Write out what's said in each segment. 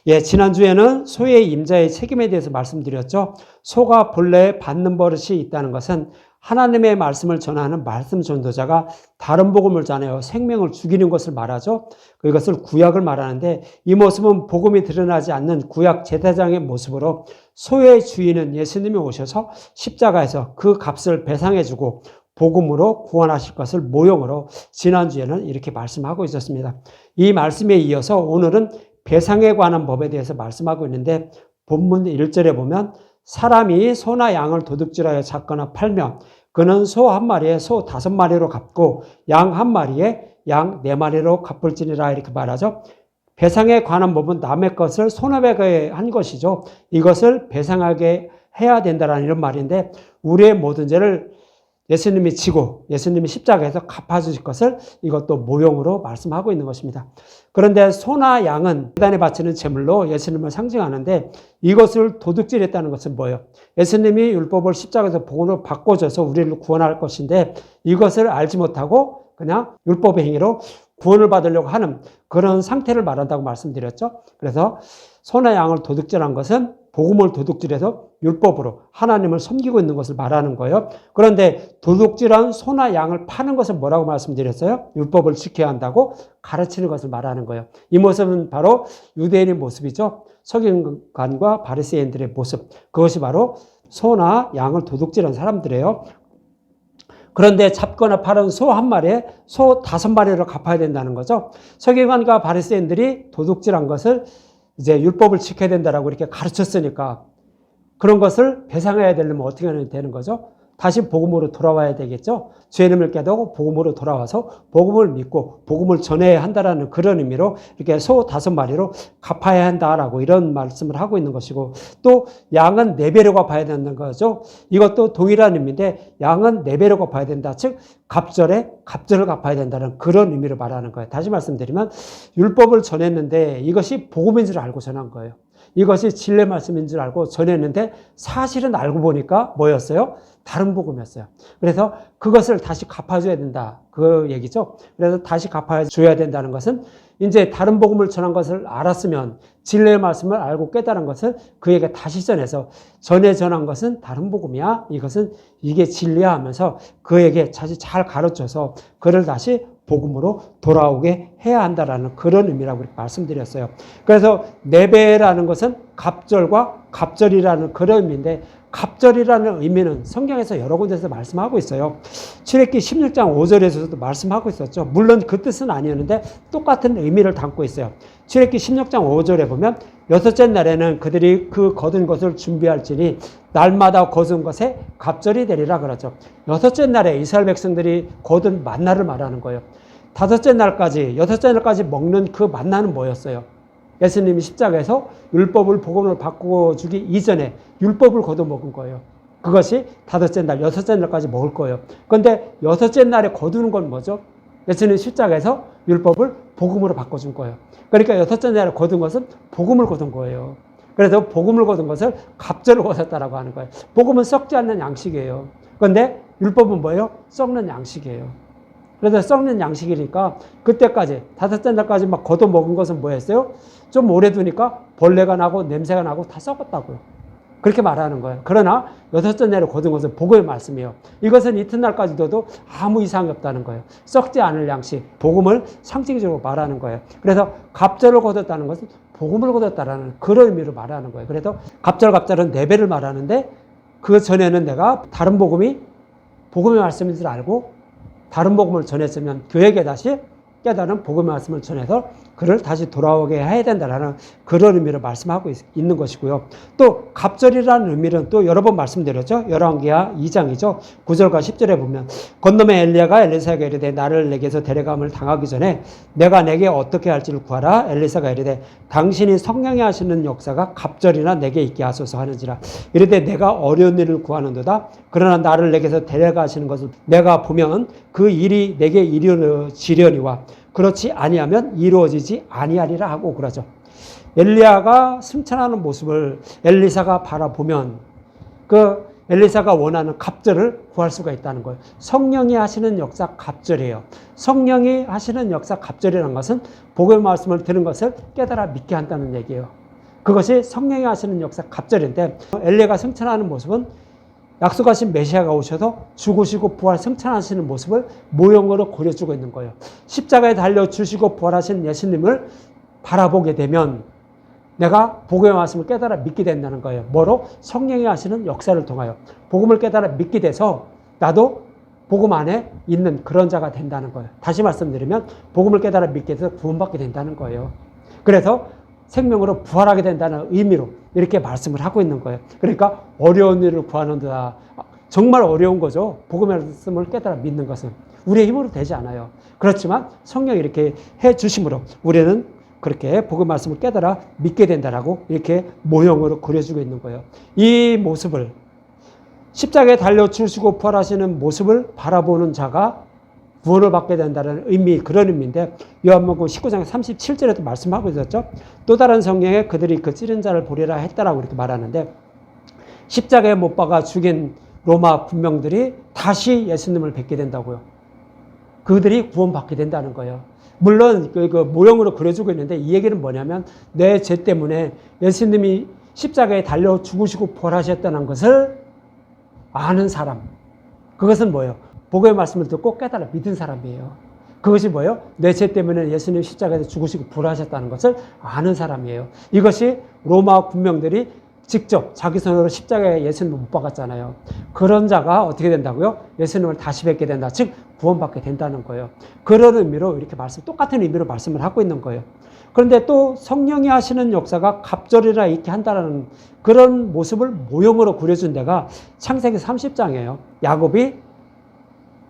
예, 지난주에는 소의 임자의 책임에 대해서 말씀드렸죠. 소가 본래 받는 버릇이 있다는 것은 하나님의 말씀을 전하는 말씀 전도자가 다른 복음을 전하여 생명을 죽이는 것을 말하죠. 이것을 구약을 말하는데, 이 모습은 복음이 드러나지 않는 구약 제사장의 모습으로 소의 주인은 예수님이 오셔서 십자가에서 그 값을 배상해주고 복음으로 구원하실 것을 모형으로 지난주에는 이렇게 말씀하고 있었습니다. 이 말씀에 이어서 오늘은 배상에 관한 법에 대해서 말씀하고 있는데, 본문 1절에 보면 사람이 소나 양을 도둑질하여 잡거나 팔면 그는 소 한 마리에 소 5마리로 갚고 양 한 마리에 양 4마리로 갚을지니라, 이렇게 말하죠. 배상에 관한 법은 남의 것을 손해배게 한 것이죠. 이것을 배상하게 해야 된다는 이런 말인데, 우리의 모든 죄를 예수님이 지고 예수님이 십자가에서 갚아주실 것을 이것도 모형으로 말씀하고 있는 것입니다. 그런데 소나 양은 제단에 바치는 제물로 예수님을 상징하는데, 이것을 도둑질했다는 것은 뭐예요? 예수님이 율법을 십자가에서 복음으로 바꿔줘서 우리를 구원할 것인데, 이것을 알지 못하고 그냥 율법의 행위로 구원을 받으려고 하는 그런 상태를 말한다고 말씀드렸죠. 그래서 소나 양을 도둑질한 것은 복음을 도둑질해서 율법으로 하나님을 섬기고 있는 것을 말하는 거예요. 그런데 도둑질한 소나 양을 파는 것은 뭐라고 말씀드렸어요? 율법을 지켜야 한다고 가르치는 것을 말하는 거예요. 이 모습은 바로 유대인의 모습이죠. 서기관과 바리새인들의 모습. 그것이 바로 소나 양을 도둑질한 사람들이에요. 그런데 잡거나 파는 소 한 마리에 소 5마리로 갚아야 된다는 거죠. 서기관과 바리새인들이 도둑질한 것을 이제 율법을 지켜야 된다라고 이렇게 가르쳤으니까 그런 것을 배상해야 되려면 어떻게 하면 되는 거죠? 다시 복음으로 돌아와야 되겠죠? 죄 이름을 깨닫고 복음으로 돌아와서 복음을 믿고 복음을 전해야 한다라는 그런 의미로 이렇게 소 5마리로 갚아야 한다라고 이런 말씀을 하고 있는 것이고, 또 양은 4배로 갚아야 된다는 거죠. 이것도 동일한 의미인데, 양은 4배로 갚아야 된다. 즉 갑절을 갚아야 된다는 그런 의미를 말하는 거예요. 다시 말씀드리면 율법을 전했는데 이것이 복음인 줄 알고 전한 거예요. 이것이 진리 말씀인 줄 알고 전했는데 사실은 알고 보니까 뭐였어요? 다른 복음이었어요. 그래서 그것을 다시 갚아줘야 된다. 그 얘기죠. 그래서 다시 갚아줘야 된다는 것은 이제 다른 복음을 전한 것을 알았으면 진리의 말씀을 알고 깨달은 것을 그에게 다시 전해서 전에 전한 것은 다른 복음이야. 이게 진리야 하면서 그에게 다시 잘 가르쳐서 그를 다시 복음으로 돌아오게 해야 한다라는 그런 의미라고 말씀드렸어요. 그래서 4배라는 것은 갑절과 갑절이라는 그런 의미인데, 갑절이라는 의미는 성경에서 여러 군데서 말씀하고 있어요. 출애굽기 16장 5절에서도 말씀하고 있었죠. 물론 그 뜻은 아니었는데 똑같은 의미를 담고 있어요. 출애굽기 16장 5절에 보면 6째 날에는 그들이 그 거둔 것을 준비할지니 날마다 거둔 것에 갑절이 되리라 그러죠. 6째 날에 이스라엘 백성들이 거둔 만나를 말하는 거예요. 5째 날까지, 6째 날까지 먹는 그 만나는 뭐였어요? 예수님이 십자가에서 율법을 복음으로 바꿔주기 이전에 율법을 거둬 먹은 거예요. 그것이 5째 날, 6째 날까지 먹을 거예요. 그런데 6째 날에 거두는 건 뭐죠? 예수님 십자가에서 율법을 복음으로 바꿔준 거예요. 그러니까 6째 날에 거둔 것은 복음을 거둔 거예요. 그래서 복음을 거둔 것을 갑절을 거뒀다라고 하는 거예요. 복음은 썩지 않는 양식이에요. 그런데 율법은 뭐예요? 썩는 양식이에요. 그래서 썩는 양식이니까 그때까지 5째 날까지 막 걷어 먹은 것은 뭐였어요? 좀 오래 두니까 벌레가 나고 냄새가 나고 다 썩었다고요. 그렇게 말하는 거예요. 그러나 6째 날에 거둔 것은 복음의 말씀이에요. 이것은 이튿날까지 둬도 아무 이상이 없다는 거예요. 썩지 않을 양식, 복음을 상징적으로 말하는 거예요. 그래서 갑절을 거뒀다는 것은 복음을 거뒀다라는 그런 의미로 말하는 거예요. 그래서 갑절은 4배를 말하는데, 그 전에는 내가 다른 복음이 복음의 말씀인 줄 알고 다른 복음을 전했으면 그에게 다시 깨달은 복음의 말씀을 전해서 그를 다시 돌아오게 해야 된다는 그런 의미를 말씀하고 있는 것이고요. 또 갑절이라는 의미는 또 여러 번 말씀드렸죠. 열왕기하 2장이죠. 9절과 10절에 보면 건너면 엘리야가 엘리사에게 이르되 나를 내게서 데려감을 당하기 전에 내가 내게 어떻게 할지를 구하라. 엘리사가 이르되 당신이 성령이 하시는 역사가 갑절이나 내게 있게 하소서 하는지라. 이르되 내가 어려운 일을 구하는도다. 그러나 나를 내게서 데려가시는 것을 내가 보면 그 일이 내게 이루어지려니와 그렇지 아니하면 이루어지지 아니하리라 하고 그러죠. 엘리야가 승천하는 모습을 엘리사가 바라보면 그 엘리사가 원하는 갑절을 구할 수가 있다는 거예요. 성령이 하시는 역사 갑절이에요. 성령이 하시는 역사 갑절이라는 것은 복음의 말씀을 들은 것을 깨달아 믿게 한다는 얘기예요. 그것이 성령이 하시는 역사 갑절인데, 엘리야가 승천하는 모습은 약속하신 메시아가 오셔서 죽으시고 부활 승천하시는 모습을 모형으로 그려주고 있는 거예요. 십자가에 달려 주시고 부활하신 예수님을 바라보게 되면 내가 복음의 말씀을 깨달아 믿게 된다는 거예요. 뭐로? 성령이 하시는 역사를 통하여 복음을 깨달아 믿게 돼서 나도 복음 안에 있는 그런 자가 된다는 거예요. 다시 말씀드리면 복음을 깨달아 믿게 돼서 구원받게 된다는 거예요. 그래서 생명으로 부활하게 된다는 의미로 이렇게 말씀을 하고 있는 거예요. 그러니까 어려운 일을 구하는다. 정말 어려운 거죠. 복음의 말씀을 깨달아 믿는 것은. 우리의 힘으로 되지 않아요. 그렇지만 성령이 이렇게 해 주심으로 우리는 그렇게 복음 말씀을 깨달아 믿게 된다라고 이렇게 모형으로 그려주고 있는 거예요. 이 모습을 십자가에 달려 주시고 부활하시는 모습을 바라보는 자가 구원을 받게 된다는 의미, 그런 의미인데 요한복음 19장 37절에도 말씀하고 있었죠. 또 다른 성경에 그들이 그 찌른 자를 보리라 했다라고 이렇게 말하는데 십자가에 못 박아 죽인 로마 군병들이 다시 예수님을 뵙게 된다고요. 그들이 구원받게 된다는 거예요. 물론 그 모형으로 그려주고 있는데 이 얘기는 뭐냐면 내 죄 때문에 예수님이 십자가에 달려 죽으시고 부활하셨다는 것을 아는 사람. 그것은 뭐예요? 복음의 말씀을 듣고 깨달아 믿은 사람이에요. 그것이 뭐예요? 내 죄 때문에 예수님 십자가에서 죽으시고 부활하셨다는 것을 아는 사람이에요. 이것이 로마 군병들이 직접 자기 손으로 십자가에 예수님을 못 박았잖아요. 그런 자가 어떻게 된다고요? 예수님을 다시 뵙게 된다. 즉 구원받게 된다는 거예요. 그런 의미로 이렇게 똑같은 의미로 말씀을 하고 있는 거예요. 그런데 또 성령이 하시는 역사가 갑절이라 이렇게 한다는 그런 모습을 모형으로 그려준 데가 창세기 30장이에요. 야곱이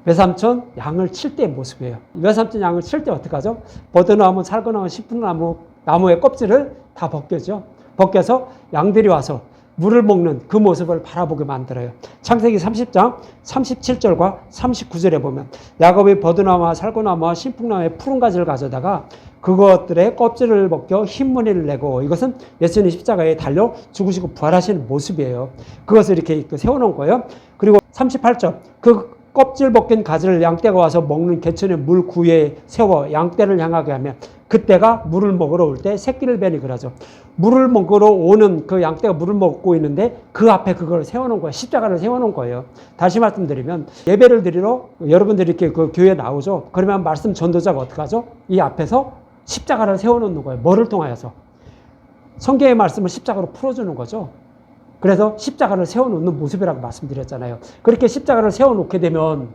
외삼촌 양을 칠 때의 모습이에요. 외삼촌 양을 칠 때 어떻게 하죠? 버드나무, 살구나무, 시풍나무, 나무의 껍질을 다 벗겨죠. 벗겨서 양들이 와서 물을 먹는 그 모습을 바라보게 만들어요. 창세기 30장 37절과 39절에 보면 야곱이 버드나무와 살구나무와 신풍나무의 푸른 가지를 가져다가 그것들의 껍질을 벗겨 흰무늬를 내고, 이것은 예수님 십자가에 달려 죽으시고 부활하시는 모습이에요. 그것을 이렇게 세워놓은 거예요. 그리고 38절 그 껍질 벗긴 가지를 양떼가 와서 먹는 개천의 물 구에 세워 양떼를 향하게 하면 그때가 물을 먹으러 올 때 새끼를 베니 그러죠. 물을 먹으러 오는 그 양떼가 물을 먹고 있는데 그 앞에 그걸 세워놓은 거예요. 십자가를 세워놓은 거예요. 다시 말씀드리면 예배를 드리러 여러분들이 이렇게 그 교회에 나오죠. 그러면 말씀 전도자가 어떻게 하죠? 이 앞에서 십자가를 세워놓는 거예요. 뭐를 통하여서? 성경의 말씀을 십자가로 풀어주는 거죠. 그래서 십자가를 세워놓는 모습이라고 말씀드렸잖아요. 그렇게 십자가를 세워놓게 되면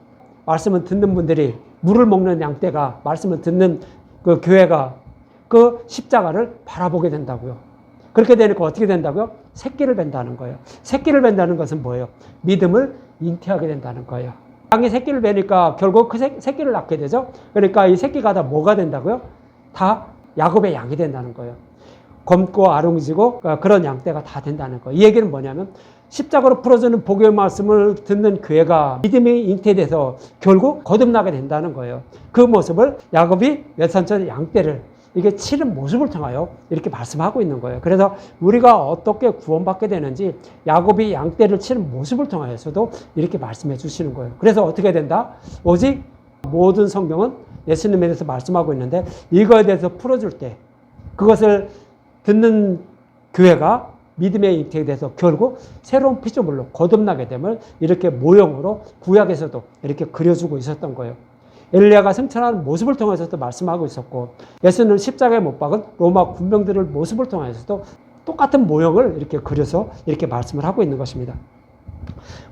말씀을 듣는 분들이, 물을 먹는 양떼가, 말씀을 듣는 그 교회가 그 십자가를 바라보게 된다고요. 그렇게 되니까 어떻게 된다고요? 새끼를 벤다는 거예요. 새끼를 벤다는 것은 뭐예요? 믿음을 잉태하게 된다는 거예요. 양이 새끼를 베니까 결국 그 새끼를 낳게 되죠. 그러니까 이 새끼가 다 뭐가 된다고요? 다 야곱의 양이 된다는 거예요. 검고 아롱지고 그런 양떼가 다 된다는 거예요. 이 얘기는 뭐냐면 십자가로 풀어주는 복음의 말씀을 듣는 교회가 믿음이 잉태돼서 결국 거듭나게 된다는 거예요. 그 모습을 야곱이 외삼촌 양떼를 이게 치는 모습을 통하여 이렇게 말씀하고 있는 거예요. 그래서 우리가 어떻게 구원받게 되는지 야곱이 양떼를 치는 모습을 통하여서도 이렇게 말씀해 주시는 거예요. 그래서 어떻게 된다? 오직 모든 성경은 예수님에 대해서 말씀하고 있는데 이거에 대해서 풀어줄 때 그것을 듣는 교회가 믿음의 잉태에 대해서 결국 새로운 피조물로 거듭나게 됨을 이렇게 모형으로 구약에서도 이렇게 그려주고 있었던 거예요. 엘리야가 승천하는 모습을 통해서도 말씀하고 있었고, 예수는 십자가에 못 박은 로마 군병들의 모습을 통해서도 똑같은 모형을 이렇게 그려서 이렇게 말씀을 하고 있는 것입니다.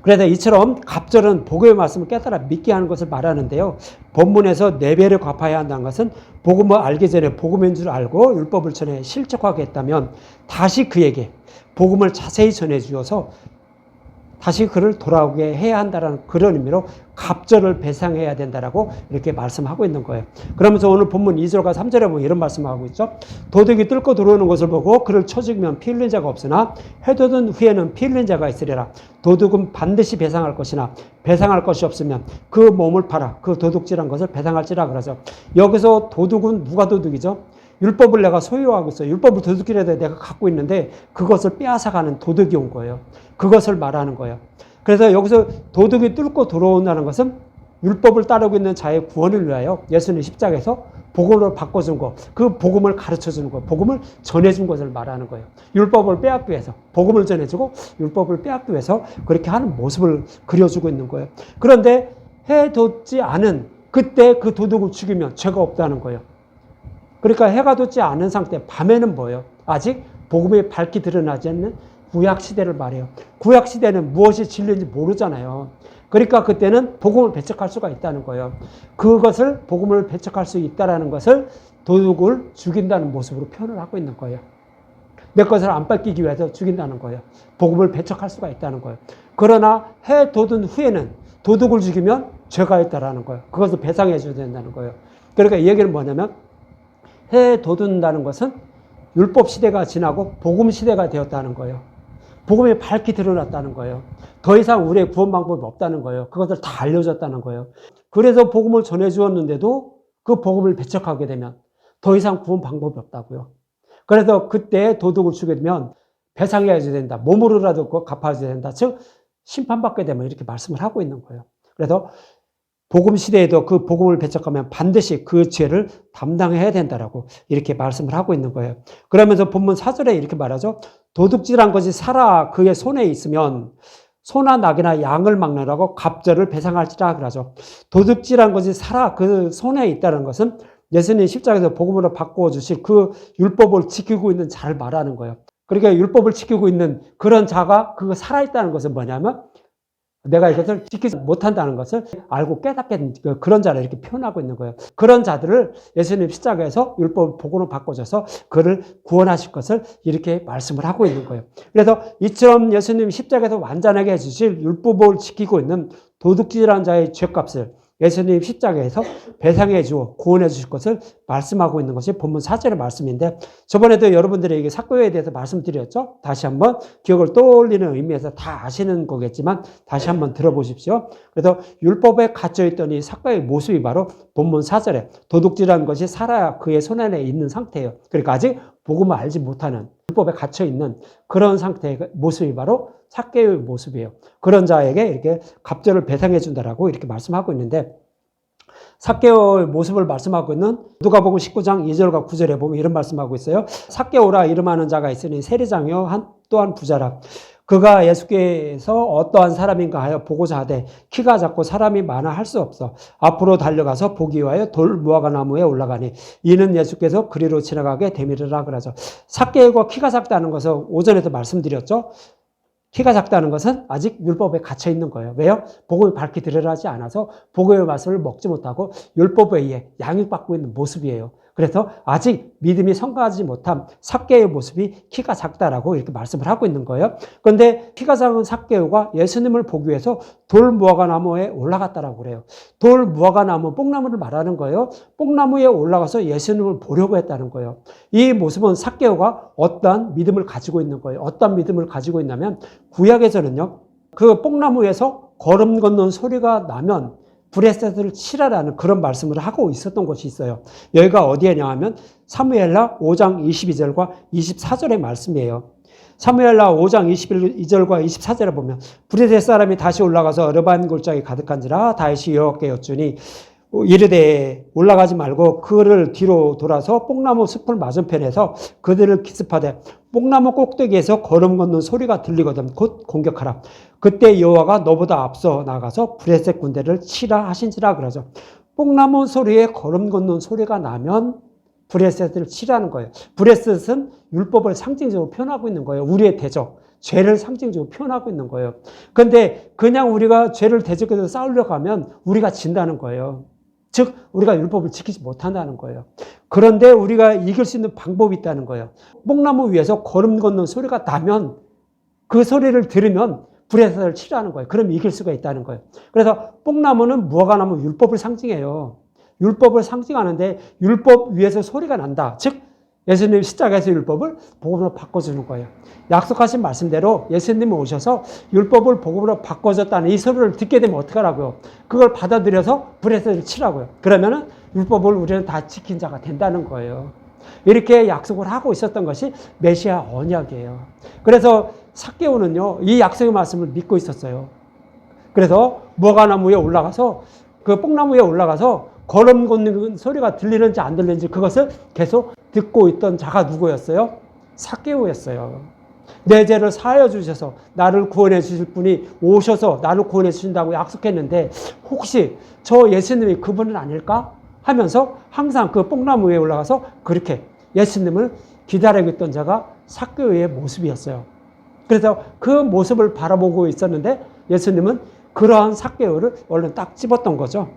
그래서 이처럼 갑절은 복음의 말씀을 깨달아 믿게 하는 것을 말하는데요. 본문에서 4배를 갚아야 한다는 것은 복음을 알기 전에 복음인 줄 알고 율법을 전해 실족하게 했다면 다시 그에게 복음을 자세히 전해 주어서 다시 그를 돌아오게 해야 한다는 그런 의미로 갑절을 배상해야 된다라고 이렇게 말씀하고 있는 거예요. 그러면서 오늘 본문 2절과 3절에 보면 이런 말씀하고 있죠. 도둑이 뚫고 들어오는 것을 보고 그를 쳐 죽이면 피 흘린 자가 없으나 해돋은 후에는 피 흘린 자가 있으리라. 도둑은 반드시 배상할 것이나 배상할 것이 없으면 그 몸을 팔아 그 도둑질한 것을 배상할지라 그러죠. 여기서 도둑은 누가 도둑이죠? 율법을 내가 소유하고 있어요. 율법을 도둑이라도 내가 갖고 있는데 그것을 빼앗아가는 도둑이 온 거예요. 그것을 말하는 거예요. 그래서 여기서 도둑이 뚫고 들어온다는 것은 율법을 따르고 있는 자의 구원을 위하여 예수님 십자가에서 복음으로 바꿔준 거, 그 복음을 가르쳐주는 거, 복음을 전해준 것을 말하는 거예요. 율법을 빼앗기 위해서 복음을 전해주고 율법을 빼앗기 위해서 그렇게 하는 모습을 그려주고 있는 거예요. 그런데 해돋지 않은 그때 그 도둑을 죽이면 죄가 없다는 거예요. 그러니까 해가 돋지 않은 상태, 밤에는 뭐예요? 아직 복음이 밝히 드러나지 않는 구약시대를 말해요. 구약시대는 무엇이 진리인지 모르잖아요. 그러니까 그때는 복음을 배척할 수가 있다는 거예요. 그것을 복음을 배척할 수 있다는 것을 도둑을 죽인다는 모습으로 표현을 하고 있는 거예요. 내 것을 안 뺏기기 위해서 죽인다는 거예요. 복음을 배척할 수가 있다는 거예요. 그러나 해 돋은 후에는 도둑을 죽이면 죄가 있다라는 거예요. 그것을 배상해 줘야 된다는 거예요. 그러니까 이 얘기는 뭐냐면 해 돋는다는 것은 율법 시대가 지나고 복음 시대가 되었다는 거예요. 복음이 밝히 드러났다는 거예요. 더 이상 우리의 구원 방법이 없다는 거예요. 그것을 다 알려줬다는 거예요. 그래서 복음을 전해주었는데도 그 복음을 배척하게 되면 더 이상 구원 방법이 없다고요. 그래서 그때 도둑을 죽게 되면 배상해야 된다. 몸으로라도 그거 갚아줘야 된다. 즉 심판받게 되면 이렇게 말씀을 하고 있는 거예요. 그래서 복음 시대에도 그 복음을 배척하면 반드시 그 죄를 담당해야 된다라고 이렇게 말씀을 하고 있는 거예요. 그러면서 본문 4절에 이렇게 말하죠. 도둑질한 것이 살아 그의 손에 있으면 소나 낙이나 양을 막느라고 갑절을 배상할지라 그러죠. 도둑질한 것이 살아 그 손에 있다는 것은 예수님 십자가에서 복음으로 바꾸어 주실 그 율법을 지키고 있는 자를 말하는 거예요. 그러니까 율법을 지키고 있는 그런 자가 그거 살아있다는 것은 뭐냐면 내가 이것을 지키지 못한다는 것을 알고 깨닫게 된 그런 자를 이렇게 표현하고 있는 거예요. 그런 자들을 예수님 십자가에서 율법을 복음으로 바꿔줘서 그를 구원하실 것을 이렇게 말씀을 하고 있는 거예요. 그래서 이처럼 예수님 십자가에서 완전하게 해주실 율법을 지키고 있는 도둑질한 자의 죄값을 예수님 십자가에서 배상해 주어 구원해 주실 것을 말씀하고 있는 것이 본문 4절의 말씀인데 저번에도 여러분들에게 삭개오에 대해서 말씀드렸죠. 다시 한번 기억을 떠올리는 의미에서 다 아시는 거겠지만 다시 한번 들어보십시오. 그래서 율법에 갇혀있던 이 삭개오의 모습이 바로 본문 4절에 도둑질한 것이 살아야 그의 손 안에 있는 상태예요. 그러니까 아직 복음을 알지 못하는 율법에 갇혀있는 그런 상태의 모습이 바로 삭개오의 모습이에요. 그런 자에게 이렇게 갑절을 배상해 준다라고 이렇게 말씀하고 있는데 삭개오의 모습을 말씀하고 있는 누가복음 19장 2절과 9절에 보면 이런 말씀하고 있어요. 삭개오라 이름하는 자가 있으니 세리장이요 또한 부자라. 그가 예수께서 어떠한 사람인가 하여 보고자 하되 키가 작고 사람이 많아 할 수 없어 앞으로 달려가서 보기 위하여 돌 무화과 나무에 올라가니 이는 예수께서 그리로 지나가게 되밀으라 그러죠. 삭개오가 키가 작다는 것을 오전에도 말씀드렸죠. 키가 작다는 것은 아직 율법에 갇혀 있는 거예요. 왜요? 복음이 밝히 드러나지 않아서 복음의 말씀을 먹지 못하고 율법에 의해 양육받고 있는 모습이에요. 그래서 아직 믿음이 성가하지 못한 삭개오의 모습이 키가 작다라고 이렇게 말씀을 하고 있는 거예요. 그런데 키가 작은 삭개오가 예수님을 보기 위해서 돌 무화과 나무에 올라갔다라고 그래요. 돌 무화과 나무, 뽕나무를 말하는 거예요. 뽕나무에 올라가서 예수님을 보려고 했다는 거예요. 이 모습은 삭개오가 어떠한 믿음을 가지고 있는 거예요. 어떠한 믿음을 가지고 있냐면 구약에서는요. 그 뽕나무에서 걸음 걷는 소리가 나면 브레셋을 치라라는 그런 말씀을 하고 있었던 것이 있어요. 여기가 어디에냐 하면 사무엘하 5장 22절과 24절의 말씀이에요. 사무엘하 5장 22절과 24절에 보면 브레셋 사람이 다시 올라가서 어르반 골짜기 가득한지라 다윗이 여호와께 여쭈니 이르되 올라가지 말고 그를 뒤로 돌아서 뽕나무 숲을 맞은편에서 그들을 기습하되 뽕나무 꼭대기에서 걸음 걷는 소리가 들리거든 곧 공격하라. 그때 여호와가 너보다 앞서 나가서 브레셋 군대를 치라 하신지라 그러죠. 뽕나무 소리에 걸음 걷는 소리가 나면 브레셋을 치라는 거예요. 브레셋은 율법을 상징적으로 표현하고 있는 거예요. 우리의 대적, 죄를 상징적으로 표현하고 있는 거예요. 그런데 그냥 우리가 죄를 대적해서 싸우려고 하면 우리가 진다는 거예요. 즉 우리가 율법을 지키지 못한다는 거예요. 그런데 우리가 이길 수 있는 방법이 있다는 거예요. 뽕나무 위에서 걸음 걷는 소리가 나면 그 소리를 들으면 브레셋을 치라는 거예요. 그럼 이길 수가 있다는 거예요. 그래서 뽕나무는 무화과나무 율법을 상징해요. 율법을 상징하는데 율법 위에서 소리가 난다. 즉 예수님 십자가에서 율법을 복음으로 바꿔주는 거예요. 약속하신 말씀대로 예수님이 오셔서 율법을 복음으로 바꿔줬다는 이 소리를 듣게 되면 어떡하라고요? 그걸 받아들여서 브레셋을 치라고요. 그러면은 율법을 우리는 다 지킨 자가 된다는 거예요. 이렇게 약속을 하고 있었던 것이 메시아 언약이에요. 그래서 삭개오는요, 이 약속의 말씀을 믿고 있었어요. 그래서 무화과나무에 올라가서 그 뽕나무 위에 올라가서 걸음 걷는 소리가 들리는지 안 들리는지 그것을 계속 듣고 있던 자가 누구였어요? 삭개오였어요. 내 죄를 사하여 주셔서 나를 구원해 주실 분이 오셔서 나를 구원해 주신다고 약속했는데 혹시 저 예수님이 그분은 아닐까? 하면서 항상 그 뽕나무 위에 올라가서 그렇게 예수님을 기다리고 있던 자가 삭개오의 모습이었어요. 그래서 그 모습을 바라보고 있었는데 예수님은 그러한 삭개오를 얼른 딱 집었던 거죠.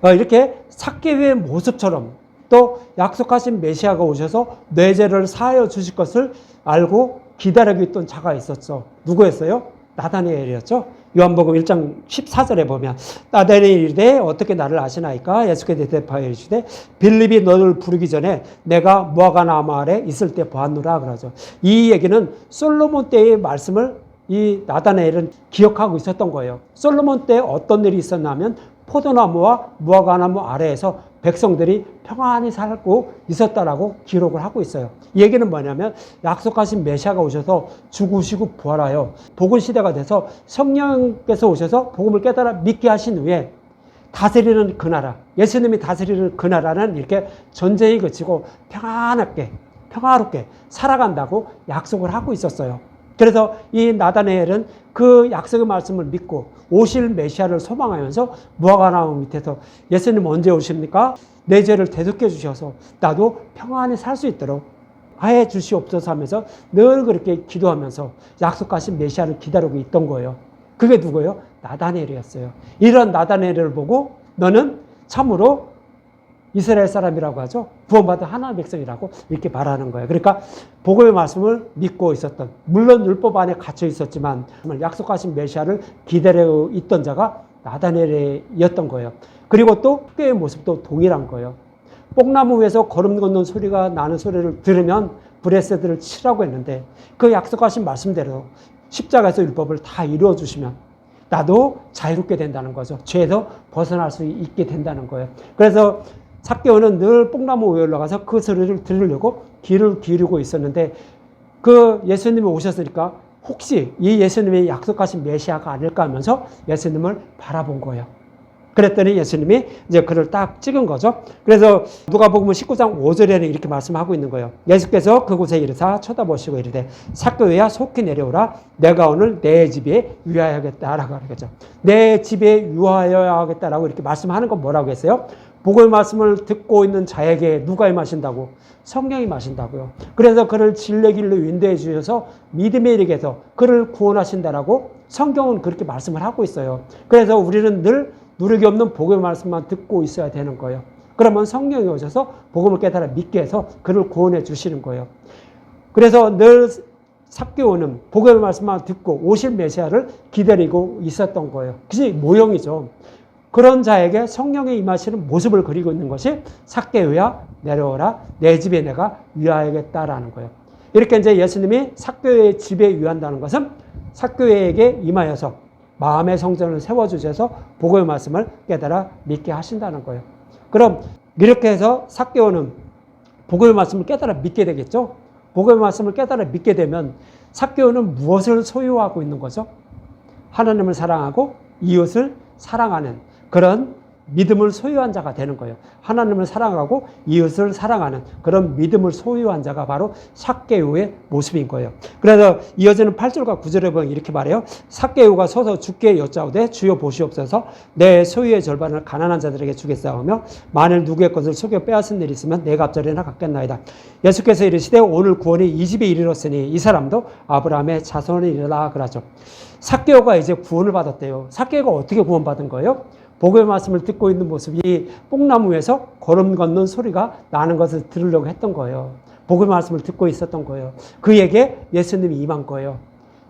이렇게 삭개오의 모습처럼 또 약속하신 메시아가 오셔서 내 죄를 사하여 주실 것을 알고 기다리고 있던 자가 있었죠. 누구였어요? 나다니엘이었죠. 요한복음 1장 14절에 보면 나다니엘이 이르되 어떻게 나를 아시나이까? 예수께서 대답하여 이르시되 빌립이 너를 부르기 전에 내가 무화과나무 아래 있을 때 보았노라 그러죠. 이 얘기는 솔로몬 때의 말씀을 이 나다니엘은 기억하고 있었던 거예요. 솔로몬 때 어떤 일이 있었냐면 포도나무와 무화과나무 아래에서 백성들이 평안히 살고 있었다라고 기록을 하고 있어요. 이 얘기는 뭐냐면 약속하신 메시아가 오셔서 죽으시고 부활하여 복음 시대가 돼서 성령께서 오셔서 복음을 깨달아 믿게 하신 후에 다스리는 그 나라, 예수님이 다스리는 그 나라는 이렇게 전쟁이 그치고 평화롭게 살아간다고 약속을 하고 있었어요. 그래서 이 나다니엘은 그 약속의 말씀을 믿고 오실 메시아를 소망하면서 무화과나무 밑에서 예수님 언제 오십니까? 내 죄를 대속해 주셔서 나도 평안히 살 수 있도록 하여 주시옵소서 하면서 늘 그렇게 기도하면서 약속하신 메시아를 기다리고 있던 거예요. 그게 누구예요? 나다니엘이었어요. 이런 나다니엘을 보고 너는 참으로 이스라엘 사람이라고 하죠. 구원받은 하나님의 백성이라고 이렇게 말하는 거예요. 그러니까 복음의 말씀을 믿고 있었던, 물론 율법 안에 갇혀 있었지만 약속하신 메시아를 기다리고 있던 자가 나다니엘이었던 거예요. 그리고 또 흑개의 모습도 동일한 거예요. 뽕나무 위에서 걸음 걷는 소리가 나는 소리를 들으면 브레스들을 치라고 했는데 그 약속하신 말씀대로 십자가에서 율법을 다 이루어 주시면 나도 자유롭게 된다는 거죠. 죄에서 벗어날 수 있게 된다는 거예요. 그래서 삭개오는 늘 뽕나무 위에 올라가서 그 소리를 들으려고 귀를 기울이고 있었는데 그 예수님이 오셨으니까 혹시 이 예수님이 약속하신 메시아가 아닐까 하면서 예수님을 바라본 거예요. 그랬더니 예수님이 이제 그를 딱 찍은 거죠. 그래서 누가복음 19장 5절에는 이렇게 말씀하고 있는 거예요. 예수께서 그곳에 이르사 쳐다보시고 이르되 삭개오야 속히 내려오라. 내가 오늘 내 집에 유하여야겠다라고 하겠죠. 내 집에 유하여야겠다라고 이렇게 말씀하는 건 뭐라고 했어요? 복음의 말씀을 듣고 있는 자에게 누가 임하신다고? 성령이 마신다고요. 그래서 그를 진리의 길로 인도해 주셔서 믿음에 이르게 해서 그를 구원하신다라고 성경은 그렇게 말씀을 하고 있어요. 그래서 우리는 늘 누르기 없는 복음의 말씀만 듣고 있어야 되는 거예요. 그러면 성령이 오셔서 복음을 깨달아 믿게 해서 그를 구원해 주시는 거예요. 그래서 늘 삭개오는 복음의 말씀만 듣고 오실 메시아를 기다리고 있었던 거예요. 그게 모형이죠. 그런 자에게 성령의 임하시는 모습을 그리고 있는 것이 삭개오야 내려오라 내 집에 내가 유하여야겠다라는 거예요. 이렇게 이제 예수님이 삭개오의 집에 유한다는 것은 삭개오에게 임하여서 마음의 성전을 세워주셔서 복음의 말씀을 깨달아 믿게 하신다는 거예요. 그럼 이렇게 해서 삭개오는 복음의 말씀을 깨달아 믿게 되겠죠? 복음의 말씀을 깨달아 믿게 되면 삭개오는 무엇을 소유하고 있는 거죠? 하나님을 사랑하고 이웃을 사랑하는 그런 믿음을 소유한 자가 되는 거예요. 하나님을 사랑하고 이웃을 사랑하는 그런 믿음을 소유한 자가 바로 삭개오의 모습인 거예요. 그래서 이어지는 8절과 9절에 보면 이렇게 말해요. 삭개오가 서서 주께 여짜오되 주여 보시옵소서 내 소유의 절반을 가난한 자들에게 주겠사오며 만일 누구의 것을 속여 빼앗은 일이 있으면 내 갑절에나 갖겠나이다. 예수께서 이르시되 오늘 구원이 이 집에 이르렀으니 이 사람도 아브라함의 자손이라 그러죠. 삭개오가 이제 구원을 받았대요. 삭개오가 어떻게 구원받은 거예요? 복음의 말씀을 듣고 있는 모습이 뽕나무에서 걸음 걷는 소리가 나는 것을 들으려고 했던 거예요. 복음의 말씀을 듣고 있었던 거예요. 그에게 예수님이 임한 거예요.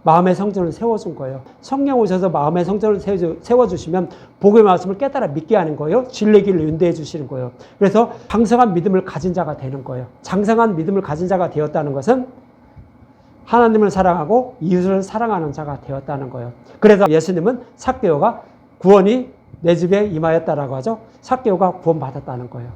마음의 성전을 세워준 거예요. 성령 오셔서 마음의 성전을 세워주시면 복음의 말씀을 깨달아 믿게 하는 거예요. 진리의 길로 인도해 주시는 거예요. 그래서 장성한 믿음을 가진 자가 되는 거예요. 장성한 믿음을 가진 자가 되었다는 것은 하나님을 사랑하고 이웃을 사랑하는 자가 되었다는 거예요. 그래서 예수님은 삭개오가 구원이 내 집에 임하였다라고 하죠. 삭개오가 구원받았다는 거예요.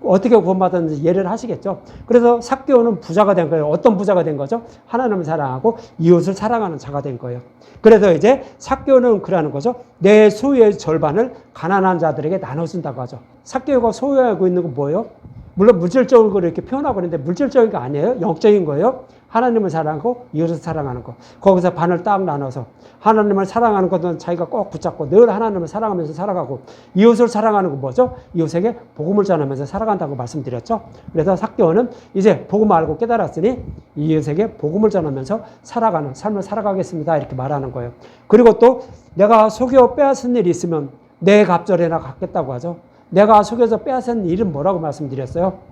어떻게 구원받았는지 예를 하시겠죠. 그래서 삭개오는 부자가 된 거예요. 어떤 부자가 된 거죠? 하나님을 사랑하고 이웃을 사랑하는 자가 된 거예요. 그래서 이제 삭개오는 그러는 거죠. 내 소유의 절반을 가난한 자들에게 나눠준다고 하죠. 삭개오가 소유하고 있는 건 뭐예요? 물론 물질적으로 이렇게 표현하고 있는데 물질적인 게 아니에요. 영적인 거예요. 하나님을 사랑하고 이웃을 사랑하는 거. 거기서 반을 딱 나눠서 하나님을 사랑하는 것은 자기가 꼭 붙잡고 늘 하나님을 사랑하면서 살아가고, 이웃을 사랑하는 건 뭐죠? 이웃에게 복음을 전하면서 살아간다고 말씀드렸죠. 그래서 삭개오는 이제 복음을 알고 깨달았으니 이웃에게 복음을 전하면서 살아가는 삶을 살아가겠습니다, 이렇게 말하는 거예요. 그리고 또 내가 속여 빼앗은 일이 있으면 내 갑절에나 갚겠다고 하죠. 내가 속여서 빼앗은 일은 뭐라고 말씀드렸어요?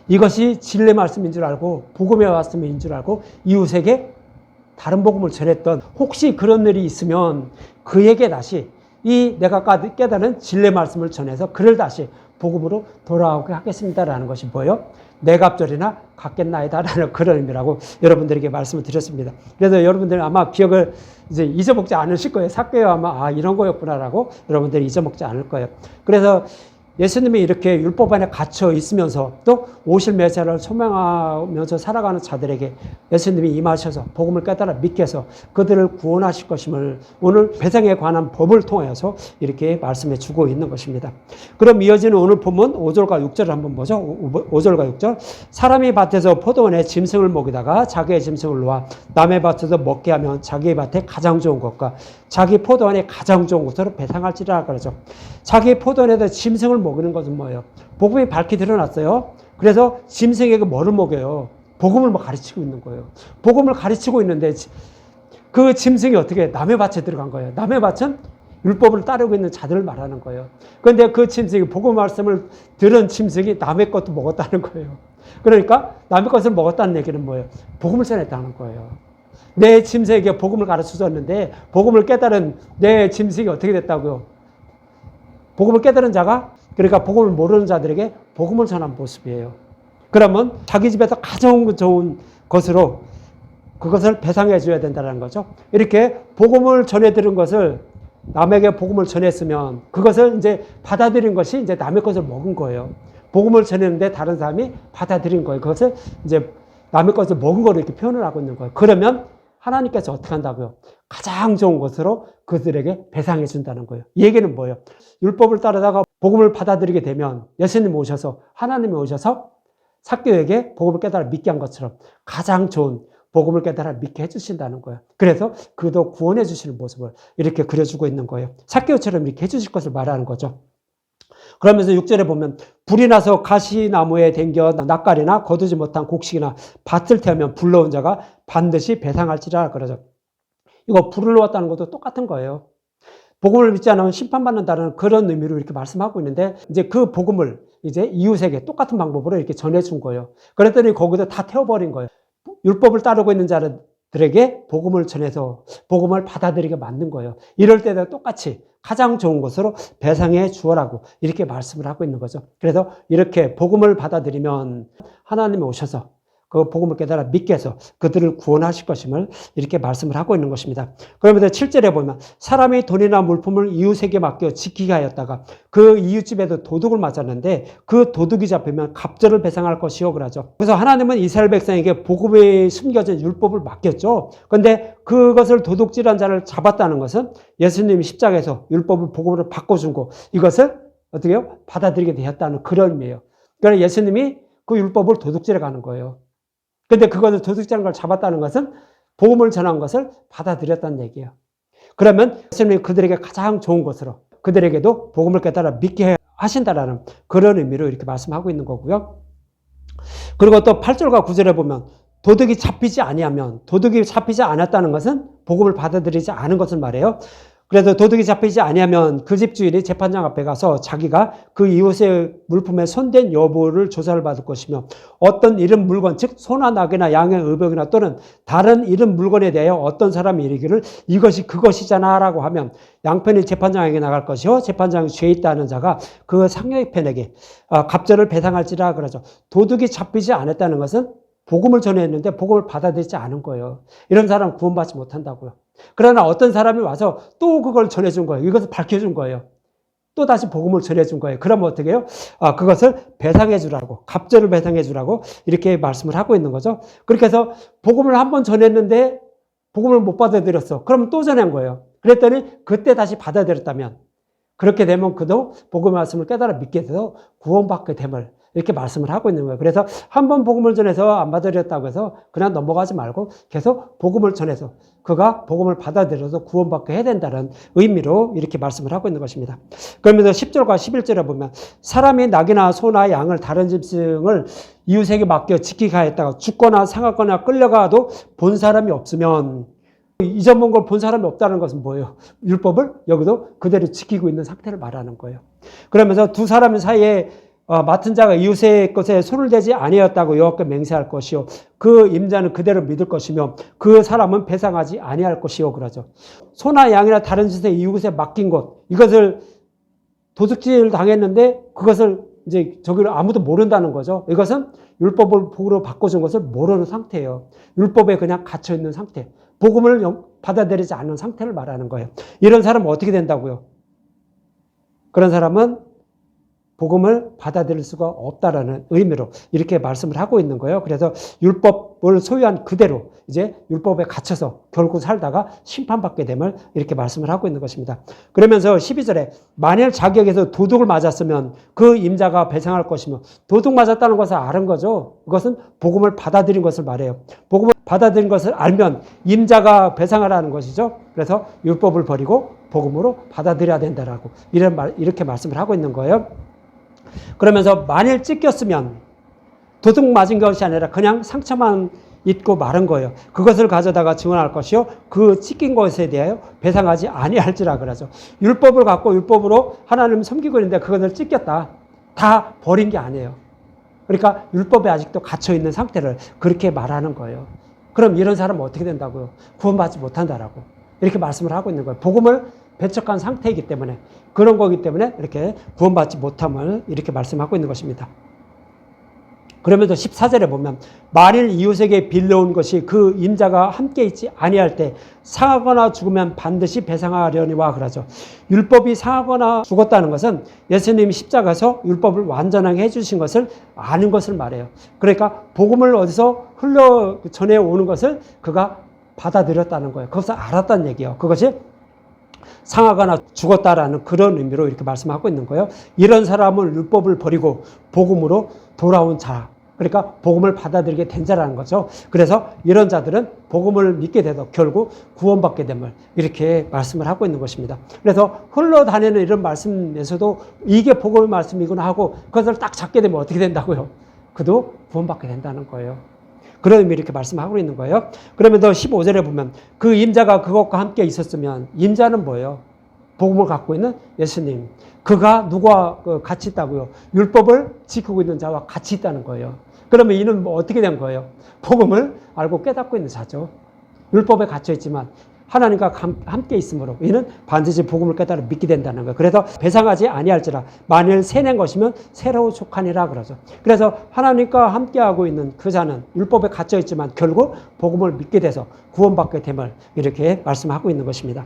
이것이 진리의 말씀인 줄 알고 복음의 말씀인 줄 알고 이웃에게 다른 복음을 전했던, 혹시 그런 일이 있으면 그에게 다시 이 내가 깨달은 진리의 말씀을 전해서 그를 다시 복음으로 돌아오게 하겠습니다라는 것이 뭐예요? 내 갑절이나 갚겠나이다라는 그런 의미라고 여러분들에게 말씀을 드렸습니다. 그래서 여러분들은 아마 기억을 이제 잊어먹지 않으실 거예요. 삭개오 아마 이런 거였구나라고 여러분들이 잊어먹지 않을 거예요. 그래서 예수님이 이렇게 율법 안에 갇혀 있으면서 또 오실 메시아를 소망하면서 살아가는 자들에게 예수님이 임하셔서 복음을 깨달아 믿게 해서 그들을 구원하실 것임을 오늘 배상에 관한 법을 통해서 이렇게 말씀해 주고 있는 것입니다. 그럼 이어지는 오늘 본문 5절과 6절을 한번 보죠. 5절과 6절. 사람이 밭에서 포도원에 짐승을 먹이다가 자기의 짐승을 놓아 남의 밭에서 먹게 하면 자기의 밭에 가장 좋은 것과 자기 포도원에 가장 좋은 것으로 배상할지라 그러죠. 자기 포도원에서 짐승을 먹이는 것은 뭐예요? 복음이 밝게 드러났어요. 그래서 짐승에게 뭐를 먹여요? 복음을 가르치고 있는 거예요. 복음을 가르치고 있는데 그 짐승이 어떻게 남의 밭에 들어간 거예요? 남의 밭은 율법을 따르고 있는 자들을 말하는 거예요. 그런데 그 짐승이, 복음 말씀을 들은 짐승이 남의 것도 먹었다는 거예요. 그러니까 남의 것을 먹었다는 얘기는 뭐예요? 복음을 전했다는 거예요. 내 짐승에게 복음을 가르쳐줬는데 복음을 깨달은 내 짐승이 어떻게 됐다고요? 복음을 깨달은 자가, 그러니까 복음을 모르는 자들에게 복음을 전한 모습이에요. 그러면 자기 집에서 가장 좋은 것으로 그것을 배상해 줘야 된다는 거죠. 이렇게 복음을 전해 들은 것을, 남에게 복음을 전했으면 그것을 이제 받아들인 것이 이제 남의 것을 먹은 거예요. 복음을 전했는데 다른 사람이 받아들인 거예요. 그것을 이제 남의 것을 먹은 거로 이렇게 표현을 하고 있는 거예요. 그러면 하나님께서 어떻게 한다고요? 가장 좋은 것으로 그들에게 배상해 준다는 거예요. 이 얘기는 뭐예요? 율법을 따르다가 복음을 받아들이게 되면 예수님이 오셔서, 하나님이 오셔서 삭개오에게 복음을 깨달아 믿게 한 것처럼 가장 좋은 복음을 깨달아 믿게 해주신다는 거예요. 그래서 그도 구원해 주시는 모습을 이렇게 그려주고 있는 거예요. 삭개오처럼 이렇게 해주실 것을 말하는 거죠. 그러면서 6절에 보면 불이 나서 가시나무에 댕겨 낯가리나 거두지 못한 곡식이나 밭을 태우면 불러온 자가 반드시 배상할지라 그러죠. 이거 불을 놓았다는 것도 똑같은 거예요. 복음을 믿지 않으면 심판받는다는 그런 의미로 이렇게 말씀하고 있는데, 이제 그 복음을 이제 이웃에게 똑같은 방법으로 이렇게 전해준 거예요. 그랬더니 거기서 다 태워버린 거예요. 율법을 따르고 있는 자들에게 복음을 전해서 복음을 받아들이게 만든 거예요. 이럴 때도 똑같이 가장 좋은 것으로 배상해 주어라고 이렇게 말씀을 하고 있는 거죠. 그래서 이렇게 복음을 받아들이면 하나님이 오셔서 그 복음을 깨달아 믿게 해서 그들을 구원하실 것임을 이렇게 말씀을 하고 있는 것입니다. 그러면서 7절에 보면 사람이 돈이나 물품을 이웃에게 맡겨 지키게 하였다가 그 이웃집에도 도둑을 맞았는데 그 도둑이 잡히면 갑절을 배상할 것이요 그러죠. 그래서 하나님은 이스라엘 백성에게 복음에 숨겨진 율법을 맡겼죠. 그런데 그것을 도둑질한 자를 잡았다는 것은 예수님이 십자가에서 율법을 복음으로 바꿔준 거, 이것을 어떻게 해요? 받아들이게 되었다는 그런 의미예요. 그러니까 예수님이 그 율법을 도둑질해 가는 거예요. 근데 그것을 도둑질한 걸 잡았다는 것은 복음을 전한 것을 받아들였다는 얘기예요. 그러면 예수님이 그들에게 가장 좋은 것으로 그들에게도 복음을 깨달아 믿게 하신다라는 그런 의미로 이렇게 말씀하고 있는 거고요. 그리고 또 8절과 9절에 보면 도둑이 잡히지 아니하면, 도둑이 잡히지 않았다는 것은 복음을 받아들이지 않은 것을 말해요. 그래서 도둑이 잡히지 아니하면 그 집 주인이 재판장 앞에 가서 자기가 그 이웃의 물품에 손댄 여부를 조사를 받을 것이며 어떤 이런 물건, 즉 소나 낙이나 양의 의복이나 또는 다른 이런 물건에 대하여 어떤 사람이 이르기를 이것이 그것이잖아 라고 하면 양편이 재판장에게 나갈 것이요 재판장이 죄 있다는 자가 그 상대편에게 갑절을 배상할지라 그러죠. 도둑이 잡히지 않았다는 것은 복음을 전했는데 복음을 받아들이지 않은 거예요. 이런 사람은 구원받지 못한다고요. 그러나 어떤 사람이 와서 또 그걸 전해준 거예요. 이것을 밝혀준 거예요. 또 다시 복음을 전해준 거예요. 그러면 어떻게 해요? 그것을 배상해 주라고, 갑절을 배상해 주라고 이렇게 말씀을 하고 있는 거죠. 그렇게 해서 복음을 한 번 전했는데 복음을 못 받아들였어. 그러면 또 전한 거예요. 그랬더니 그때 다시 받아들였다면, 그렇게 되면 그도 복음의 말씀을 깨달아 믿게 돼서 구원받게 됨을 이렇게 말씀을 하고 있는 거예요. 그래서 한 번 복음을 전해서 안 받아들였다고 해서 그냥 넘어가지 말고 계속 복음을 전해서 그가 복음을 받아들여서 구원받게 해야 된다는 의미로 이렇게 말씀을 하고 있는 것입니다. 그러면서 10절과 11절에 보면 사람이 낙이나 소나 양을 다른 짐승을 이웃에게 맡겨 지키게 하였다가 죽거나 상하거나 끌려가도 본 사람이 없으면, 잊어먹은 걸 본 사람이 없다는 것은 뭐예요? 율법을 여기도 그대로 지키고 있는 상태를 말하는 거예요. 그러면서 두 사람 사이에 맡은 자가 이웃의 것에 손을 대지 아니하였다고 여호와께 맹세할 것이요 그 임자는 그대로 믿을 것이며 그 사람은 배상하지 아니할 것이요 그러죠. 소나 양이나 다른 짓에 이웃에 맡긴 것, 이것을 도둑질 당했는데 그것을 이제 저기를 아무도 모른다는 거죠. 이것은 율법을 복으로 바꿔준 것을 모르는 상태예요. 율법에 그냥 갇혀 있는 상태, 복음을 받아들이지 않는 상태를 말하는 거예요. 이런 사람은 어떻게 된다고요? 그런 사람은 복음을 받아들일 수가 없다라는 의미로 이렇게 말씀을 하고 있는 거예요. 그래서 율법을 소유한 그대로 이제 율법에 갇혀서 결국 살다가 심판받게 됨을 이렇게 말씀을 하고 있는 것입니다. 그러면서 12절에 만일 자격에서 도둑을 맞았으면 그 임자가 배상할 것이며, 도둑 맞았다는 것을 아는 거죠. 그것은 복음을 받아들인 것을 말해요. 복음을 받아들인 것을 알면 임자가 배상하라는 것이죠. 그래서 율법을 버리고 복음으로 받아들여야 된다라고 이렇게 말씀을 하고 있는 거예요. 그러면서 만일 찢겼으면, 도둑 맞은 것이 아니라 그냥 상처만 입고 마른 거예요. 그것을 가져다가 지원할 것이요 그 찢긴 것에 대하여 배상하지 아니할지라 그러죠. 율법을 갖고 율법으로 하나님을 섬기고 있는데 그것을 찢겼다, 다 버린 게 아니에요. 그러니까 율법에 아직도 갇혀 있는 상태를 그렇게 말하는 거예요. 그럼 이런 사람은 어떻게 된다고요? 구원받지 못한다라고 이렇게 말씀을 하고 있는 거예요. 복음을 배척한 상태이기 때문에, 그런 거기 때문에 이렇게 구원받지 못함을 이렇게 말씀하고 있는 것입니다. 그러면서 14절에 보면 만일 이웃에게 빌려온 것이 그 임자가 함께 있지 아니할 때 상하거나 죽으면 반드시 배상하려니와 그러죠. 율법이 상하거나 죽었다는 것은 예수님이 십자가에서 율법을 완전하게 해주신 것을 아는 것을 말해요. 그러니까 복음을 어디서 흘러 전해오는 것을 그가 받아들였다는 거예요. 그것을 알았다는 얘기예요. 그것이 상하거나 죽었다라는 그런 의미로 이렇게 말씀하고 있는 거예요. 이런 사람은 율법을 버리고 복음으로 돌아온 자, 그러니까 복음을 받아들이게 된 자라는 거죠. 그래서 이런 자들은 복음을 믿게 돼도 결국 구원받게 됨을 이렇게 말씀을 하고 있는 것입니다. 그래서 흘러다니는 이런 말씀에서도 이게 복음의 말씀이구나 하고 그것을 딱 잡게 되면 어떻게 된다고요? 그도 구원받게 된다는 거예요. 그런 의미 이렇게 말씀하고 있는 거예요. 그러면 더 15절에 보면 그 임자가 그것과 함께 있었으면, 임자는 뭐예요? 복음을 갖고 있는 예수님. 그가 누구와 같이 있다고요? 율법을 지키고 있는 자와 같이 있다는 거예요. 그러면 이는 뭐 어떻게 된 거예요? 복음을 알고 깨닫고 있는 자죠. 율법에 갇혀 있지만 하나님과 함께 있으므로 이는 반드시 복음을 깨달아 믿게 된다는 거예요. 그래서 배상하지 아니할지라 만일 새낸 것이면 새로 족하니라 그러죠. 그래서 하나님과 함께하고 있는 그 자는 율법에 갇혀 있지만 결국 복음을 믿게 돼서 구원받게 됨을 이렇게 말씀하고 있는 것입니다.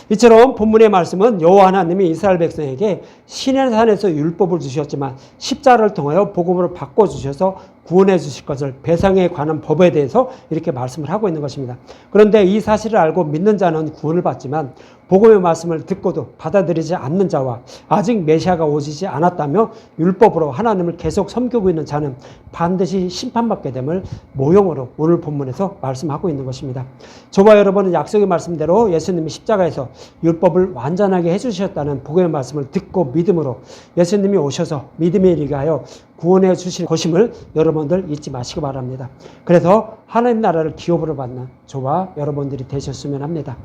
이처럼 본문의 말씀은 여호와 하나님이 이스라엘 백성에게 시내산에서 율법을 주셨지만 십자가를 통하여 복음으로 바꿔주셔서 구원해 주실 것을, 배상에 관한 법에 대해서 이렇게 말씀을 하고 있는 것입니다. 그런데 이 사실을 알고 믿는 자는 구원을 받지만 복음의 말씀을 듣고도 받아들이지 않는 자와 아직 메시아가 오시지 않았다며 율법으로 하나님을 계속 섬기고 있는 자는 반드시 심판받게 됨을 모형으로 오늘 본문에서 말씀하고 있는 것입니다. 저와 여러분은 약속의 말씀대로 예수님이 십자가에서 율법을 완전하게 해주셨다는 복음의 말씀을 듣고 믿음으로 예수님이 오셔서 믿음에 이르게 하여 구원해 주실 것임을 여러분들 잊지 마시기 바랍니다. 그래서 하나님 나라를 기업으로 받는 저와 여러분들이 되셨으면 합니다.